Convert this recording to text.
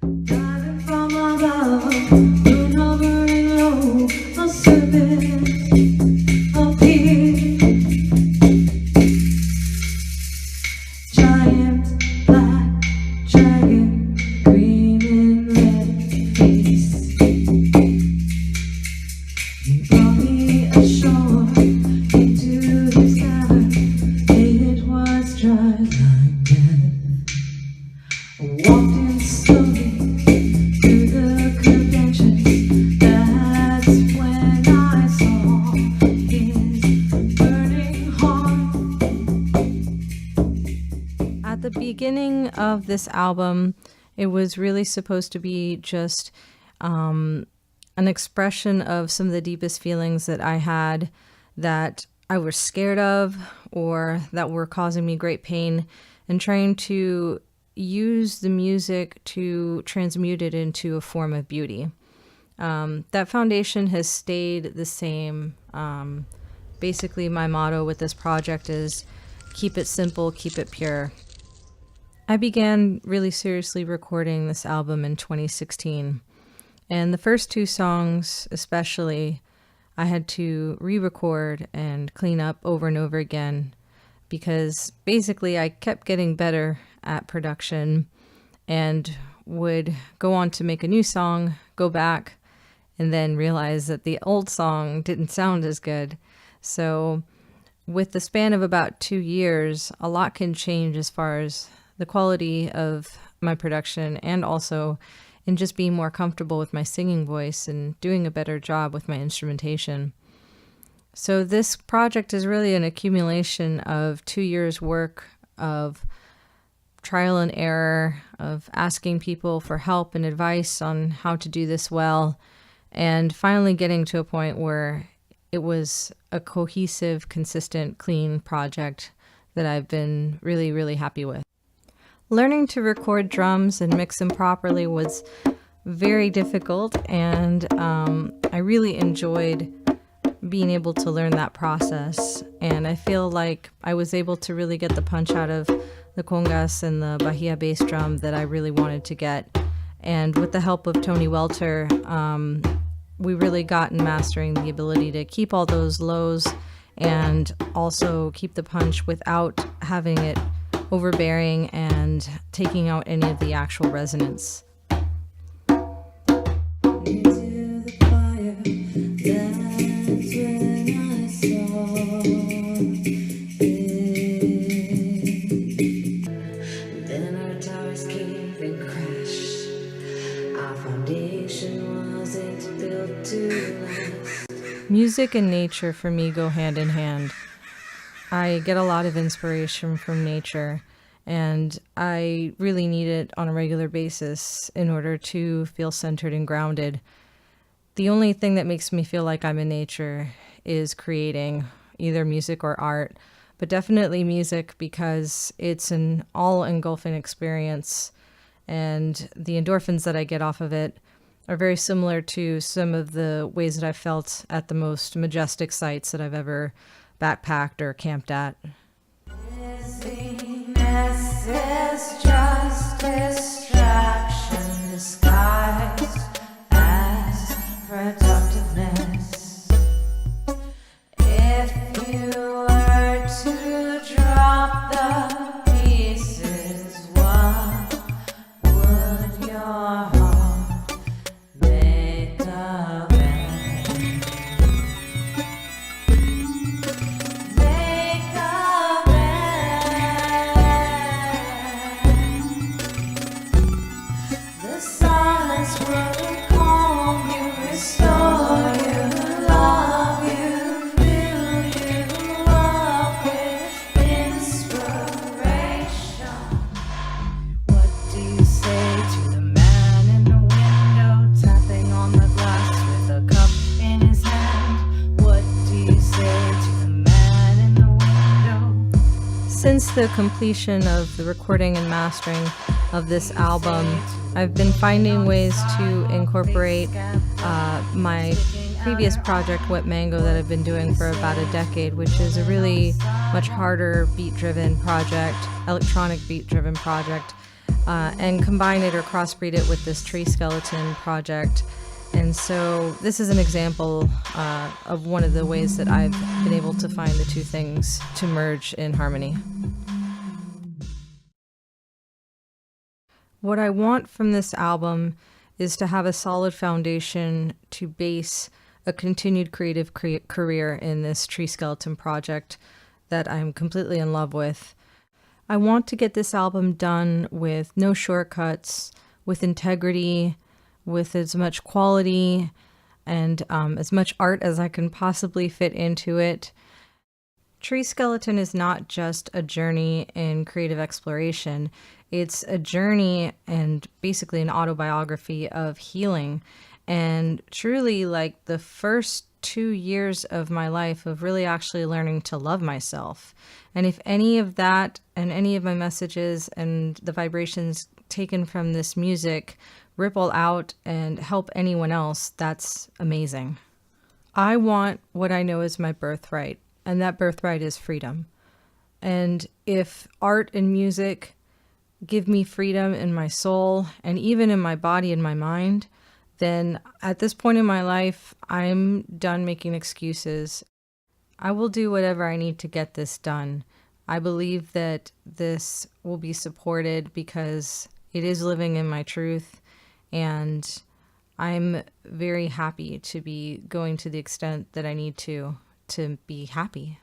Diving from above, moon hovering low, a serpent appeared. Giant black dragon, gleaming red face. He brought me ashore into his cavern. It was just like death. I walked in slowly through the conventions. That's when I saw his burning heart. At the beginning of this album, it was really supposed to be just an expression of some of the deepest feelings that I had that I was scared of or that were causing me great pain, and trying to use the music to transmute it into a form of beauty. That foundation has stayed the same. Basically, my motto with this project is keep it simple, keep it pure. I began really seriously recording this album in 2016. And the first two songs, especially, I had to re-record and clean up over and over again because basically I kept getting better at production and would go on to make a new song, go back, and then realize that the old song didn't sound as good. So with the span of about 2 years, a lot can change as far as the quality of my production and also in just being more comfortable with my singing voice and doing a better job with my instrumentation. So this project is really an accumulation of 2 years' work of trial and error, of asking people for help and advice on how to do this well, and finally getting to a point where it was a cohesive, consistent, clean project that I've been really, really happy with. Learning to record drums and mix them properly was very difficult, and I really enjoyed being able to learn that process. And I feel like I was able to really get the punch out of the congas and the Bahia bass drum that I really wanted to get. And with the help of Tony Welter, we really got in mastering the ability to keep all those lows and also keep the punch without having it overbearing and taking out any of the actual resonance. Into the fire, that's when I saw it. Then our towers cave and crashed. Our foundation wasn't built to last. Music and nature for me go hand in hand. I get a lot of inspiration from nature, and I really need it on a regular basis in order to feel centered and grounded. The only thing that makes me feel like I'm in nature is creating either music or art, but definitely music because it's an all-engulfing experience, and the endorphins that I get off of it are very similar to some of the ways that I've felt at the most majestic sites that I've ever backpacked or camped at. Busyness is just distraction disguised as productiveness. If you were to drop the pieces, what would your heart make of it? Since the completion of the recording and mastering of this album, I've been finding ways to incorporate my previous project, Wet Mango, that I've been doing for about a decade, which is a really much harder beat-driven project, electronic beat-driven project. and combine it or crossbreed it with this tree skeleton project. And so this is an example of one of the ways that I've been able to find the two things to merge in harmony. What I want from this album is to have a solid foundation to base a continued creative career in this tree skeleton project that I'm completely in love with. I want to get this album done with no shortcuts, with integrity, with as much quality and as much art as I can possibly fit into it. Tree Skeleton is not just a journey in creative exploration. It's a journey and basically an autobiography of healing. And truly, like the first 2 years of my life of really actually learning to love myself. And if any of that and any of my messages and the vibrations taken from this music ripple out and help anyone else, that's amazing. I want what I know is my birthright, and that birthright is freedom. And if art and music give me freedom in my soul and even in my body and my mind, then at this point in my life, I'm done making excuses. I will do whatever I need to get this done. I believe that this will be supported because it is living in my truth, and I'm very happy to be going to the extent that I need to be happy.